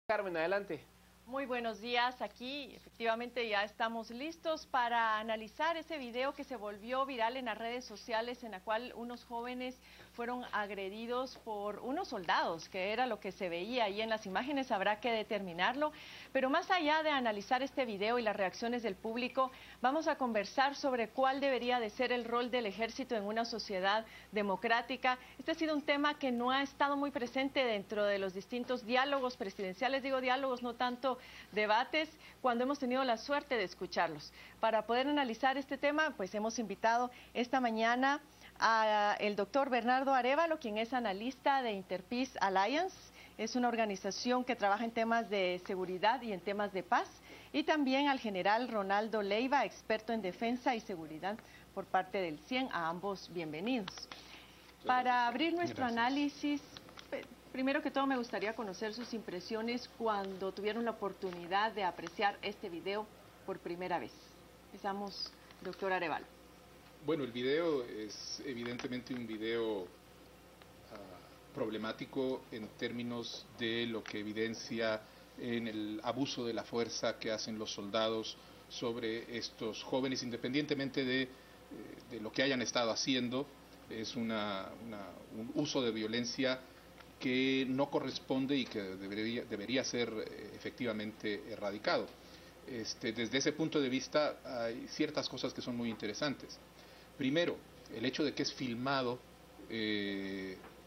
Carmen, adelante. Muy buenos días, aquí efectivamente ya estamos listos para analizar ese video que se volvió viral en las redes sociales en la cual unos jóvenes fueron agredidos por unos soldados, que era lo que se veía ahí en las imágenes, habrá que determinarlo, pero más allá de analizar este video y las reacciones del público, vamos a conversar sobre cuál debería de ser el rol del ejército en una sociedad democrática. Este ha sido un tema que no ha estado muy presente dentro de los distintos diálogos presidenciales, digo diálogos, no tanto debates, cuando hemos tenido la suerte de escucharlos. Para poder analizar este tema, pues hemos invitado esta mañana al doctor Bernardo Arévalo, quien es analista de Interpeace Alliance. Es una organización que trabaja en temas de seguridad y en temas de paz. Y también al general Ronaldo Leiva, experto en defensa y seguridad por parte del CIEN. A ambos, bienvenidos. Para abrir nuestro análisis, primero que todo me gustaría conocer sus impresiones cuando tuvieron la oportunidad de apreciar este video por primera vez. Empezamos, doctor Arévalo. Bueno, el video es evidentemente un video problemático en términos de lo que evidencia en el abuso de la fuerza que hacen los soldados sobre estos jóvenes, independientemente de lo que hayan estado haciendo. Es un uso de violencia que no corresponde y que debería ser efectivamente erradicado. Desde ese punto de vista hay ciertas cosas que son muy interesantes. Primero, el hecho de que es filmado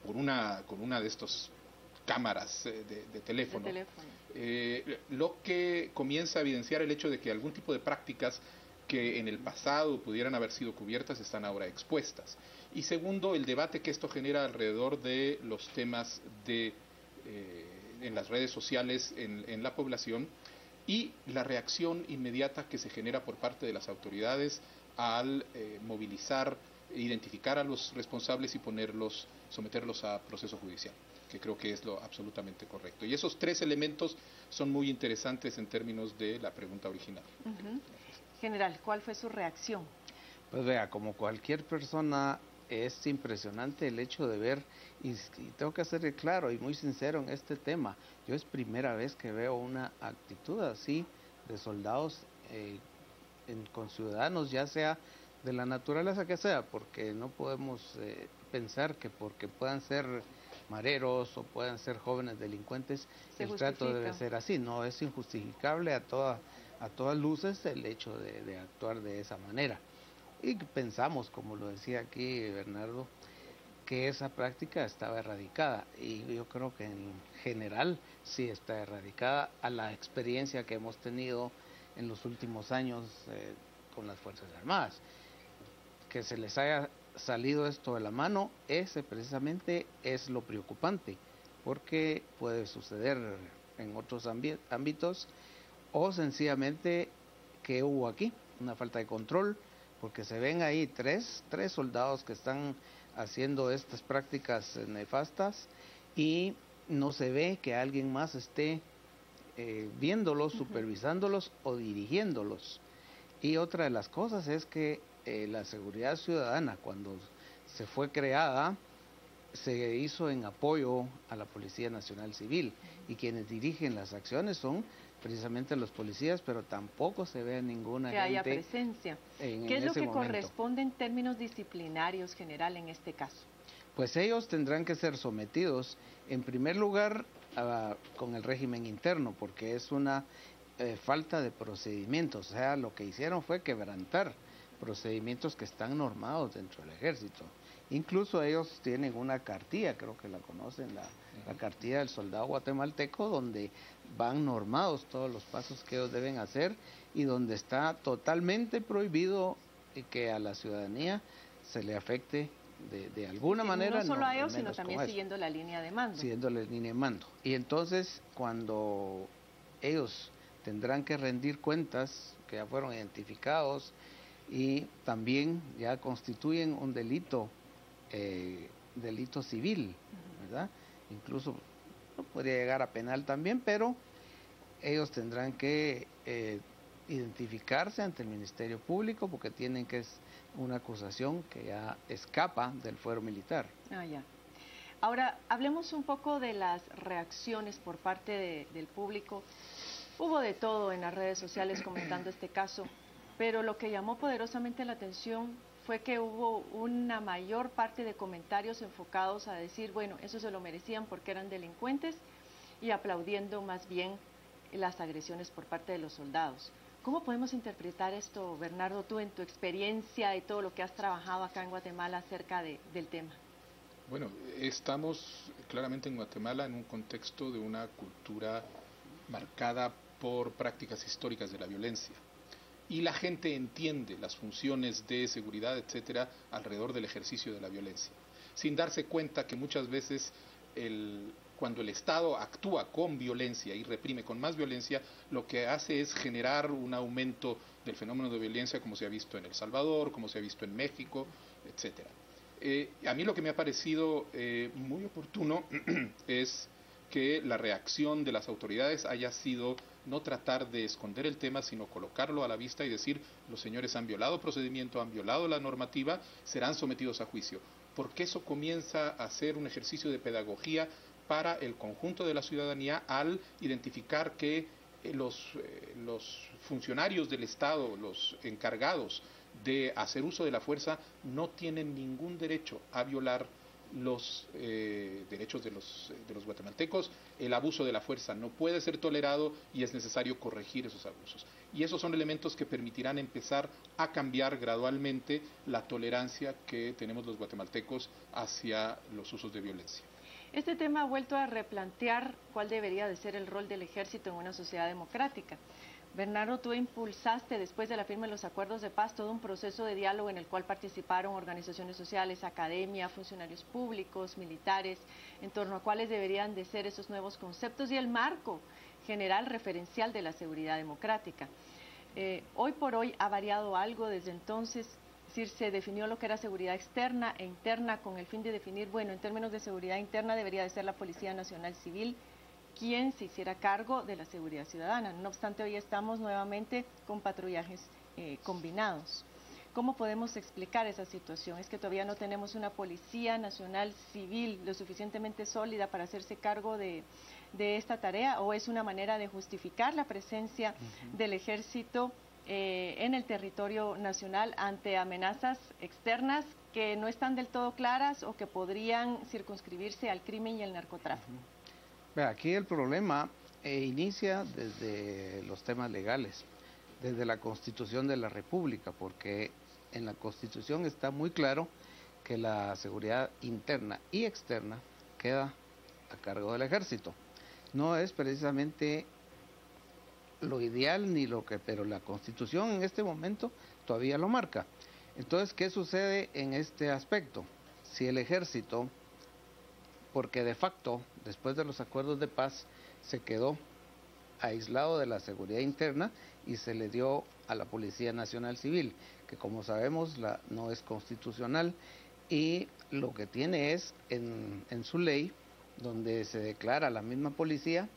con una de estas cámaras de teléfono, lo que comienza a evidenciar el hecho de que algún tipo de prácticas que en el pasado pudieran haber sido cubiertas están ahora expuestas. Y segundo, el debate que esto genera alrededor de los temas en las redes sociales, en la población, y la reacción inmediata que se genera por parte de las autoridades al movilizar, identificar a los responsables y someterlos a proceso judicial, que creo que es lo absolutamente correcto. Y esos tres elementos son muy interesantes en términos de la pregunta original. General, ¿cuál fue su reacción? Pues vea, como cualquier persona, es impresionante el hecho de ver, y tengo que ser claro y muy sincero en este tema, yo es primera vez que veo una actitud así de soldados con ciudadanos, ya sea de la naturaleza que sea, porque no podemos pensar que porque puedan ser mareros o puedan ser jóvenes delincuentes, el trato debe ser así. No, es injustificable a todas luces el hecho de actuar de esa manera. Y pensamos, como lo decía aquí Bernardo, que esa práctica estaba erradicada, y yo creo que en general sí está erradicada a la experiencia que hemos tenido en los últimos años con las Fuerzas Armadas. Que se les haya salido esto de la mano, ese precisamente es lo preocupante, porque puede suceder en otros ámbitos, o sencillamente que hubo aquí una falta de control, porque se ven ahí tres soldados que están haciendo estas prácticas nefastas y no se ve que alguien más esté viéndolos, supervisándolos o dirigiéndolos. Y otra de las cosas es que la seguridad ciudadana, cuando se fue creada, se hizo en apoyo a la Policía Nacional Civil, y quienes dirigen las acciones son precisamente los policías, pero tampoco se ve ninguna que haya presencia. ¿Qué es lo que corresponde en términos disciplinarios, general, en este caso? Pues ellos tendrán que ser sometidos, en primer lugar, con el régimen interno, porque es una falta de procedimientos. O sea, lo que hicieron fue quebrantar procedimientos que están normados dentro del ejército. Incluso ellos tienen una cartilla, creo que la conocen, la cartilla del soldado guatemalteco, donde van normados todos los pasos que ellos deben hacer y donde está totalmente prohibido que a la ciudadanía se le afecte de alguna manera. No solo a ellos, sino también siguiendo la línea de mando. Siguiendo la línea de mando. Y entonces, cuando ellos tendrán que rendir cuentas, que ya fueron identificados, y también ya constituyen un delito civil, ¿verdad? Incluso podría llegar a penal también, pero ellos tendrán que identificarse ante el Ministerio Público, porque tienen que es una acusación que ya escapa del fuero militar. Ya. Ahora, hablemos un poco de las reacciones por parte del público. Hubo de todo en las redes sociales comentando este caso, pero lo que llamó poderosamente la atención fue que hubo una mayor parte de comentarios enfocados a decir, bueno, eso se lo merecían porque eran delincuentes, y aplaudiendo más bien las agresiones por parte de los soldados. ¿Cómo podemos interpretar esto, Bernardo, tú en tu experiencia y todo lo que has trabajado acá en Guatemala acerca del tema? Bueno, estamos claramente en Guatemala en un contexto de una cultura marcada por prácticas históricas de la violencia. Y la gente entiende las funciones de seguridad, etcétera, alrededor del ejercicio de la violencia, sin darse cuenta que muchas veces cuando el Estado actúa con violencia y reprime con más violencia, lo que hace es generar un aumento del fenómeno de violencia, como se ha visto en El Salvador, como se ha visto en México, etcétera. A mí lo que me ha parecido muy oportuno es que la reacción de las autoridades haya sido no tratar de esconder el tema, sino colocarlo a la vista y decir, los señores han violado procedimiento, han violado la normativa, serán sometidos a juicio. Porque eso comienza a ser un ejercicio de pedagogía para el conjunto de la ciudadanía al identificar que los funcionarios del Estado, los encargados de hacer uso de la fuerza, no tienen ningún derecho a violar los derechos de los guatemaltecos. El abuso de la fuerza no puede ser tolerado y es necesario corregir esos abusos. Y esos son elementos que permitirán empezar a cambiar gradualmente la tolerancia que tenemos los guatemaltecos hacia los usos de violencia. Este tema ha vuelto a replantear cuál debería de ser el rol del ejército en una sociedad democrática. Bernardo, tú impulsaste después de la firma de los acuerdos de paz todo un proceso de diálogo en el cual participaron organizaciones sociales, academia, funcionarios públicos, militares, en torno a cuáles deberían de ser esos nuevos conceptos y el marco general referencial de la seguridad democrática. Hoy por hoy ha variado algo desde entonces, es decir, se definió lo que era seguridad externa e interna con el fin de definir, bueno, en términos de seguridad interna debería de ser la Policía Nacional Civil quien se hiciera cargo de la seguridad ciudadana. No obstante, hoy estamos nuevamente con patrullajes combinados. ¿Cómo podemos explicar esa situación? ¿Es que todavía no tenemos una Policía Nacional Civil lo suficientemente sólida para hacerse cargo de esta tarea? ¿O es una manera de justificar la presencia del ejército en el territorio nacional ante amenazas externas que no están del todo claras o que podrían circunscribirse al crimen y al narcotráfico? Aquí el problema inicia desde los temas legales, desde la Constitución de la República, porque en la Constitución está muy claro que la seguridad interna y externa queda a cargo del ejército. No es precisamente lo ideal ni lo que, pero la Constitución en este momento todavía lo marca. Entonces, ¿qué sucede en este aspecto? Si el ejército, porque de facto, después de los acuerdos de paz, se quedó aislado de la seguridad interna y se le dio a la Policía Nacional Civil, que como sabemos no es constitucional y lo que tiene es en su ley, donde se declara la misma policía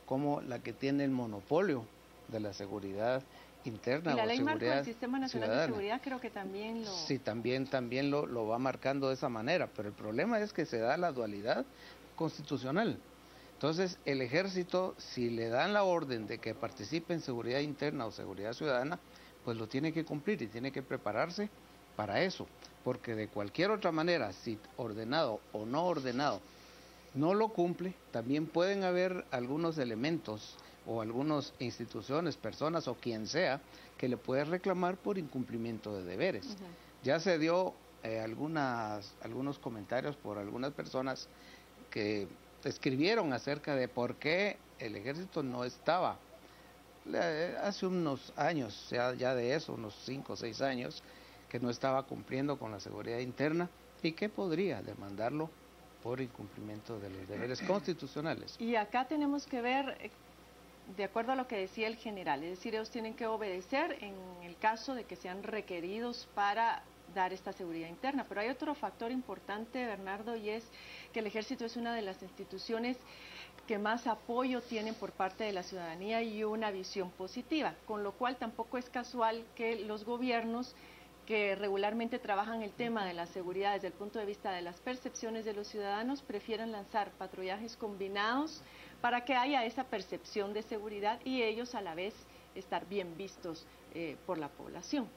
como la que tiene el monopolio de la seguridad interna. Y la ley marco del Sistema Nacional de Seguridad creo que también lo... Sí, también lo va marcando de esa manera, pero el problema es que se da la dualidad constitucional. Entonces, el ejército, si le dan la orden de que participe en seguridad interna o seguridad ciudadana, pues lo tiene que cumplir y tiene que prepararse para eso, porque de cualquier otra manera, si ordenado o no ordenado, no lo cumple, también pueden haber algunos elementos o algunas instituciones, personas o quien sea, que le puede reclamar por incumplimiento de deberes. Ya se dio algunos comentarios por algunas personas que escribieron acerca de por qué el ejército no estaba, hace unos años, ya de eso, unos 5 o 6 años, que no estaba cumpliendo con la seguridad interna y que podría demandarlo por incumplimiento de los deberes constitucionales. Y acá tenemos que ver, de acuerdo a lo que decía el general, es decir, ellos tienen que obedecer en el caso de que sean requeridos para dar esta seguridad interna. Pero hay otro factor importante, Bernardo, y es que el ejército es una de las instituciones que más apoyo tienen por parte de la ciudadanía y una visión positiva, con lo cual tampoco es casual que los gobiernos que regularmente trabajan el tema de la seguridad desde el punto de vista de las percepciones de los ciudadanos, prefieren lanzar patrullajes combinados para que haya esa percepción de seguridad y ellos a la vez estar bien vistos por la población.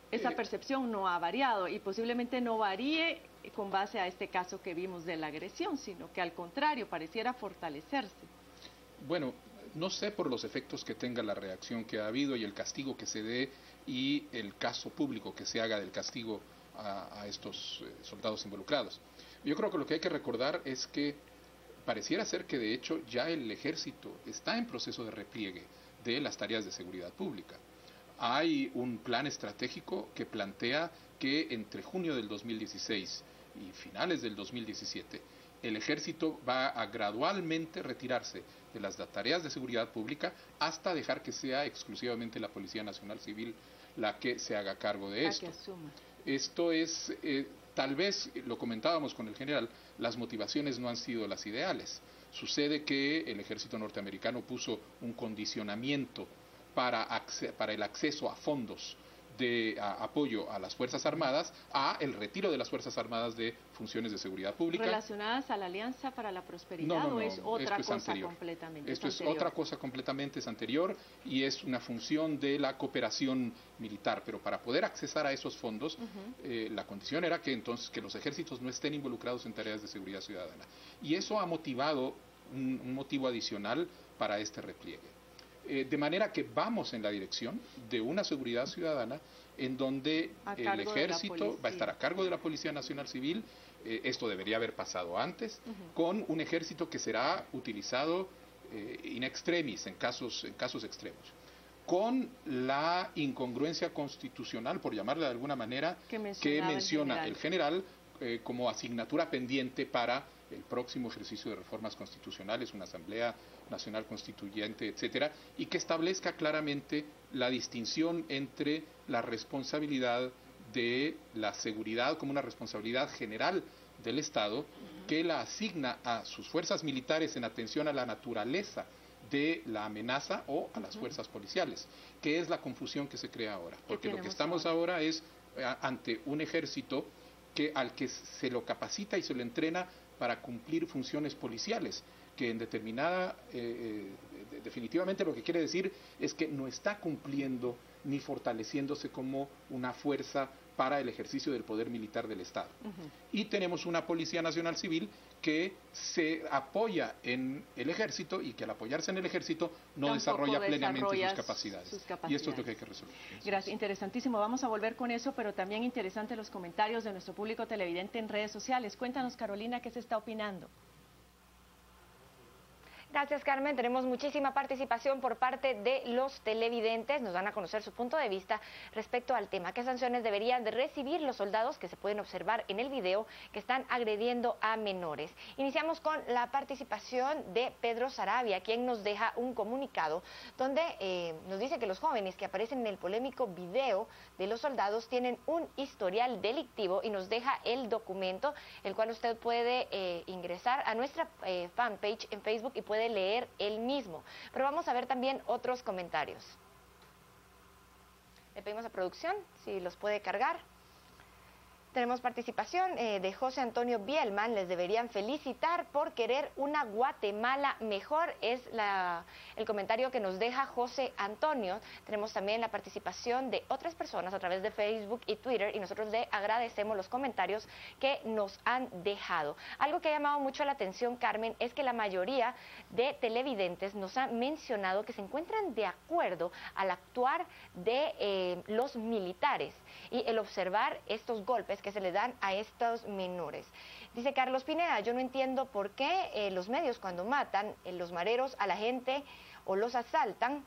Esa percepción no ha variado y posiblemente no varíe con base a este caso que vimos de la agresión, sino que al contrario, pareciera fortalecerse. Bueno, no sé por los efectos que tenga la reacción que ha habido y el castigo que se dé y el caso público que se haga del castigo a estos soldados involucrados. Yo creo que lo que hay que recordar es que pareciera ser que de hecho ya el ejército está en proceso de repliegue de las tareas de seguridad pública. Hay un plan estratégico que plantea que entre junio del 2016 y finales del 2017 el ejército va a gradualmente retirarse de las tareas de seguridad pública hasta dejar que sea exclusivamente la Policía Nacional Civil la que se haga cargo de esto. Esto es, tal vez, lo comentábamos con el general, las motivaciones no han sido las ideales. Sucede que el ejército norteamericano puso un condicionamiento para el acceso a fondos de apoyo a las Fuerzas Armadas, a el retiro de las Fuerzas Armadas de funciones de seguridad pública. ¿Relacionadas a la Alianza para la Prosperidad o es otra cosa completamente? Esto es otra cosa completamente, es anterior y es una función de la cooperación militar, pero para poder accesar a esos fondos, la condición era que entonces que los ejércitos no estén involucrados en tareas de seguridad ciudadana. Y eso ha motivado un motivo adicional para este repliegue. De manera que vamos en la dirección de una seguridad ciudadana en donde el ejército va a estar a cargo de la Policía Nacional Civil, esto debería haber pasado antes, con un ejército que será utilizado in extremis, en casos extremos, con la incongruencia constitucional, por llamarla de alguna manera, que menciona el general como asignatura pendiente para el próximo ejercicio de reformas constitucionales, una Asamblea Nacional Constituyente, etcétera, y que establezca claramente la distinción entre la responsabilidad de la seguridad como una responsabilidad general del Estado, que la asigna a sus fuerzas militares en atención a la naturaleza de la amenaza o a las fuerzas policiales, que es la confusión que se crea ahora, porque lo que estamos ahora es ante un ejército al que se lo capacita y se lo entrena para cumplir funciones policiales, que en definitivamente lo que quiere decir es que no está cumpliendo ni fortaleciéndose como una fuerza para el ejercicio del poder militar del Estado. Y tenemos una Policía Nacional Civil que se apoya en el ejército y que al apoyarse en el ejército no desarrolla plenamente sus capacidades. Y esto es lo que hay que resolver. Gracias, interesantísimo. Vamos a volver con eso, pero también interesantes los comentarios de nuestro público televidente en redes sociales. Cuéntanos, Carolina, ¿qué se está opinando? Gracias, Carmen. Tenemos muchísima participación por parte de los televidentes. Nos van a conocer su punto de vista respecto al tema. ¿Qué sanciones deberían de recibir los soldados que se pueden observar en el video que están agrediendo a menores? Iniciamos con la participación de Pedro Sarabia, quien nos deja un comunicado donde nos dice que los jóvenes que aparecen en el polémico video de los soldados tienen un historial delictivo y nos deja el documento, el cual usted puede ingresar a nuestra fanpage en Facebook y puede leer el mismo. Pero vamos a ver también otros comentarios. Le pedimos a producción si los puede cargar. Tenemos participación de José Antonio Bielman. Les deberían felicitar por querer una Guatemala mejor. Es el comentario que nos deja José Antonio. Tenemos también la participación de otras personas a través de Facebook y Twitter y nosotros le agradecemos los comentarios que nos han dejado. Algo que ha llamado mucho la atención, Carmen, es que la mayoría de televidentes nos han mencionado que se encuentran de acuerdo al actuar de los militares y el observar estos golpes que se le dan a estos menores. Dice Carlos Pineda, yo no entiendo por qué los medios cuando matan los mareros a la gente o los asaltan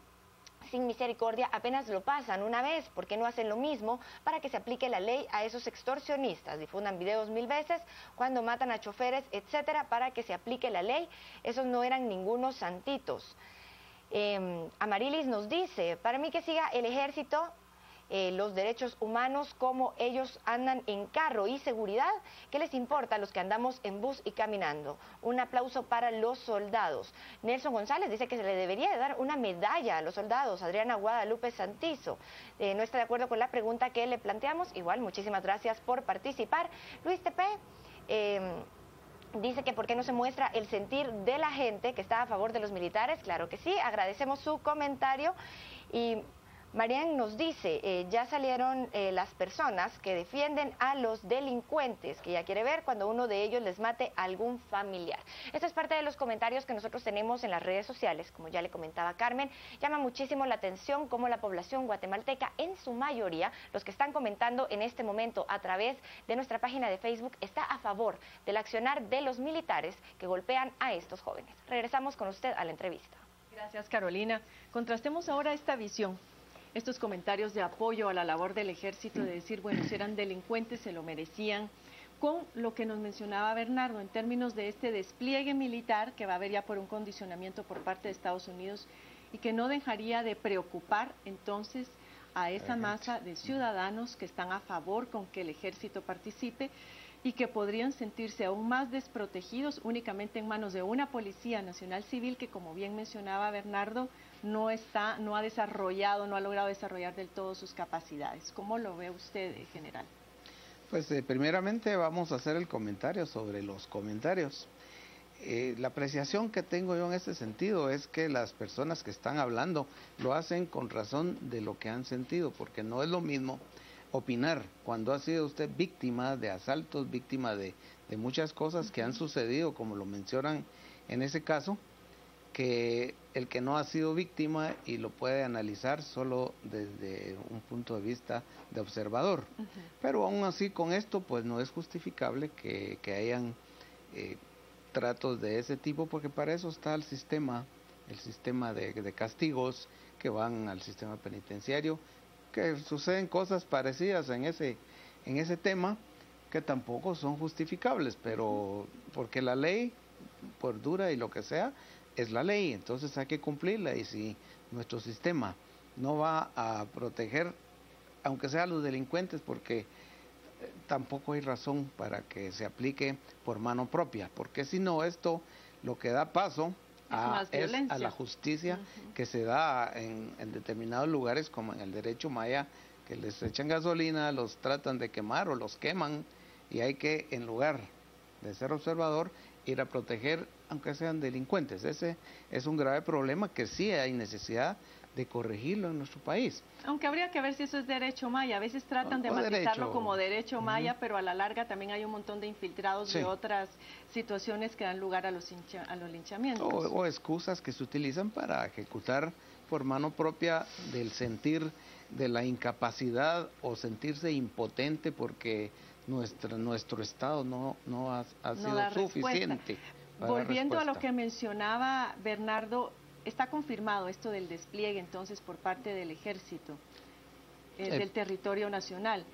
sin misericordia apenas lo pasan una vez, ¿por qué no hacen lo mismo para que se aplique la ley a esos extorsionistas? Difundan videos 1000 veces cuando matan a choferes, etcétera, para que se aplique la ley. Esos no eran ningunos santitos. Amarilis nos dice, para mí que siga el ejército los derechos humanos, cómo ellos andan en carro y seguridad. ¿Qué les importa a los que andamos en bus y caminando? Un aplauso para los soldados. Nelson González dice que se le debería de dar una medalla a los soldados. Adriana Guadalupe Santizo no está de acuerdo con la pregunta que le planteamos. Igual, muchísimas gracias por participar. Luis Tepe dice que por qué no se muestra el sentir de la gente que está a favor de los militares. Claro que sí, agradecemos su comentario. Y Marian nos dice, ya salieron las personas que defienden a los delincuentes, que ya quiere ver cuando uno de ellos les mate a algún familiar. Esta es parte de los comentarios que nosotros tenemos en las redes sociales, como ya le comentaba Carmen. Llama muchísimo la atención cómo la población guatemalteca, en su mayoría, los que están comentando en este momento a través de nuestra página de Facebook, está a favor del accionar de los militares que golpean a estos jóvenes. Regresamos con usted a la entrevista. Gracias, Carolina. Contrastemos ahora esta visión, estos comentarios de apoyo a la labor del ejército, de decir, bueno, si eran delincuentes, se lo merecían, con lo que nos mencionaba Bernardo en términos de este despliegue militar que va a haber ya por un condicionamiento por parte de Estados Unidos y que no dejaría de preocupar entonces a esa masa de ciudadanos que están a favor con que el ejército participe y que podrían sentirse aún más desprotegidos únicamente en manos de una Policía Nacional Civil que, como bien mencionaba Bernardo, no ha desarrollado, no ha logrado desarrollar del todo sus capacidades. ¿Cómo lo ve usted, general? Pues primeramente vamos a hacer el comentario sobre los comentarios. La apreciación que tengo yo en este sentido es que las personas que están hablando lo hacen con razón de lo que han sentido, porque no es lo mismo opinar cuando ha sido usted víctima de asaltos, víctima de muchas cosas que han sucedido, como lo mencionan en ese caso, que el que no ha sido víctima y lo puede analizar solo desde un punto de vista de observador. Pero aún así con esto pues no es justificable que hayan tratos de ese tipo, porque para eso está el sistema de castigos que van al sistema penitenciario, que suceden cosas parecidas en ese tema que tampoco son justificables, pero porque la ley, por dura y lo que sea, es la ley, entonces hay que cumplirla, y si nuestro sistema no va a proteger, aunque sea a los delincuentes, porque tampoco hay razón para que se aplique por mano propia, porque si no, esto lo que da paso es a la justicia que se da en determinados lugares, como en el derecho maya, que les echan gasolina, los tratan de quemar o los queman, y hay que, en lugar de ser observador, ir a proteger, aunque sean delincuentes. Ese es un grave problema que sí hay necesidad de corregirlo en nuestro país. Aunque habría que ver si eso es derecho maya. A veces tratan de matizarlo como derecho maya, pero a la larga también hay un montón de infiltrados de otras situaciones que dan lugar a los linchamientos. O excusas que se utilizan para ejecutar por mano propia del sentir de la incapacidad o sentirse impotente porque nuestro Estado no ha sido suficiente. Volviendo a lo que mencionaba Bernardo, ¿está confirmado esto del despliegue entonces por parte del Ejército del territorio nacional?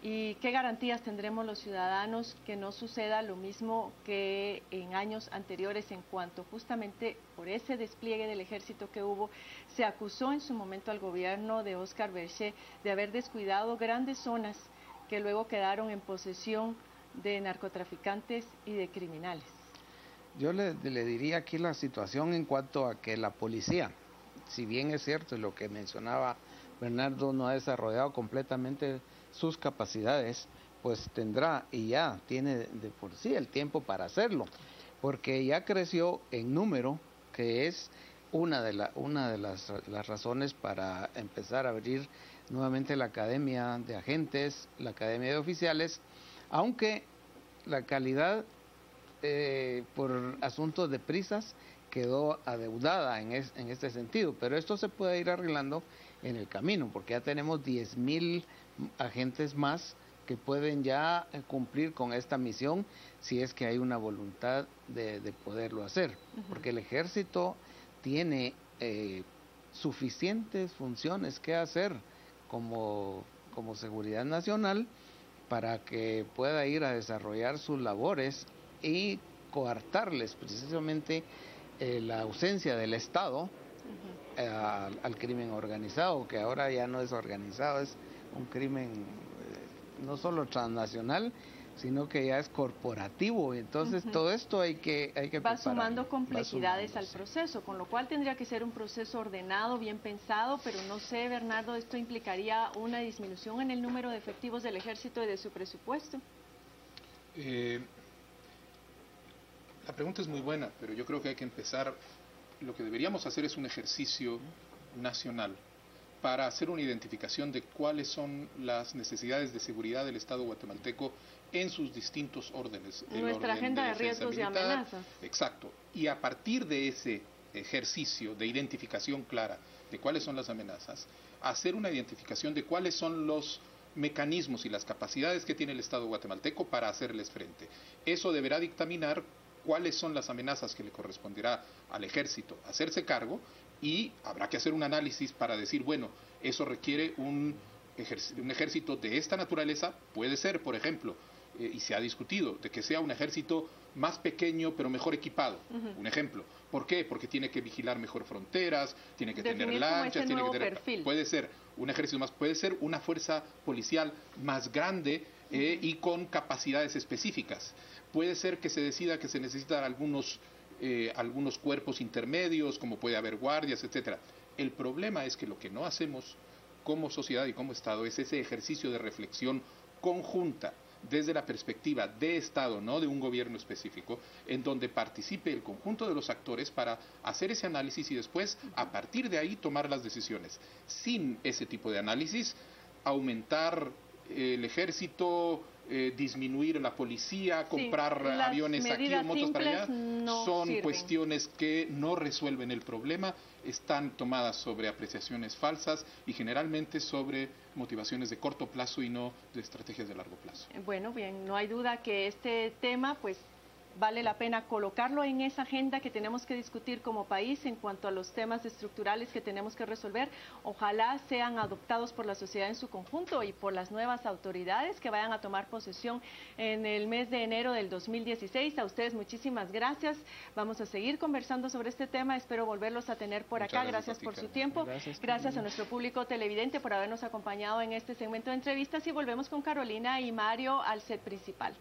¿Y qué garantías tendremos los ciudadanos que no suceda lo mismo que en años anteriores en cuanto justamente por ese despliegue del Ejército que hubo, se acusó en su momento al gobierno de Óscar Berché de haber descuidado grandes zonas que luego quedaron en posesión de narcotraficantes y de criminales? Yo le diría aquí la situación en cuanto a que la policía, si bien es cierto lo que mencionaba Bernardo, no ha desarrollado completamente sus capacidades, pues tendrá y ya tiene de por sí el tiempo para hacerlo, porque ya creció en número, que es una de las razones para empezar a abrir nuevamente la academia de agentes, la academia de oficiales, aunque la calidad por asuntos de prisas quedó adeudada en este sentido, pero esto se puede ir arreglando en el camino, porque ya tenemos 10,000 agentes más que pueden ya cumplir con esta misión si es que hay una voluntad de poderlo hacer, porque el ejército tiene suficientes funciones que hacer como seguridad nacional para que pueda ir a desarrollar sus labores y coartarles precisamente la ausencia del Estado al crimen organizado, que ahora ya no es organizado, es un crimen no solo transnacional, sino que ya es corporativo. Entonces todo esto hay que va sumando complejidades al proceso, con lo cual tendría que ser un proceso ordenado, bien pensado, pero no sé, Bernardo, ¿esto implicaría una disminución en el número de efectivos del ejército y de su presupuesto? La pregunta es muy buena, pero yo creo que hay que empezar, lo que deberíamos hacer es un ejercicio nacional para hacer una identificación de cuáles son las necesidades de seguridad del Estado guatemalteco en sus distintos órdenes. Nuestra agenda de riesgos y amenazas. Exacto. Y a partir de ese ejercicio de identificación clara de cuáles son las amenazas, hacer una identificación de cuáles son los mecanismos y las capacidades que tiene el Estado guatemalteco para hacerles frente. Eso deberá dictaminar cuáles son las amenazas que le corresponderá al ejército hacerse cargo, y habrá que hacer un análisis para decir, bueno, eso requiere un ejército de esta naturaleza, puede ser, por ejemplo, y se ha discutido, de que sea un ejército más pequeño pero mejor equipado. Un ejemplo. ¿Por qué? Porque tiene que vigilar mejor fronteras, tiene que tener lanchas, tiene que tener... Perfil. Puede ser un ejército más, puede ser una fuerza policial más grande y con capacidades específicas. Puede ser que se decida que se necesitan algunos cuerpos intermedios, como puede haber guardias, etcétera. El problema es que lo que no hacemos como sociedad y como Estado es ese ejercicio de reflexión conjunta desde la perspectiva de Estado, no de un gobierno específico, en donde participe el conjunto de los actores para hacer ese análisis y después, a partir de ahí, tomar las decisiones. Sin ese tipo de análisis, aumentar el ejército, disminuir la policía, comprar aviones aquí o motos para allá, son cuestiones que no resuelven el problema, están tomadas sobre apreciaciones falsas y generalmente sobre motivaciones de corto plazo y no de estrategias de largo plazo. Bueno, bien, no hay duda que este tema, pues, vale la pena colocarlo en esa agenda que tenemos que discutir como país en cuanto a los temas estructurales que tenemos que resolver. Ojalá sean adoptados por la sociedad en su conjunto y por las nuevas autoridades que vayan a tomar posesión en el mes de enero del 2016. A ustedes muchísimas gracias. Vamos a seguir conversando sobre este tema. Espero volverlos a tener por acá. Gracias por su tiempo. Gracias a nuestro público televidente por habernos acompañado en este segmento de entrevistas y volvemos con Carolina y Mario al set principal.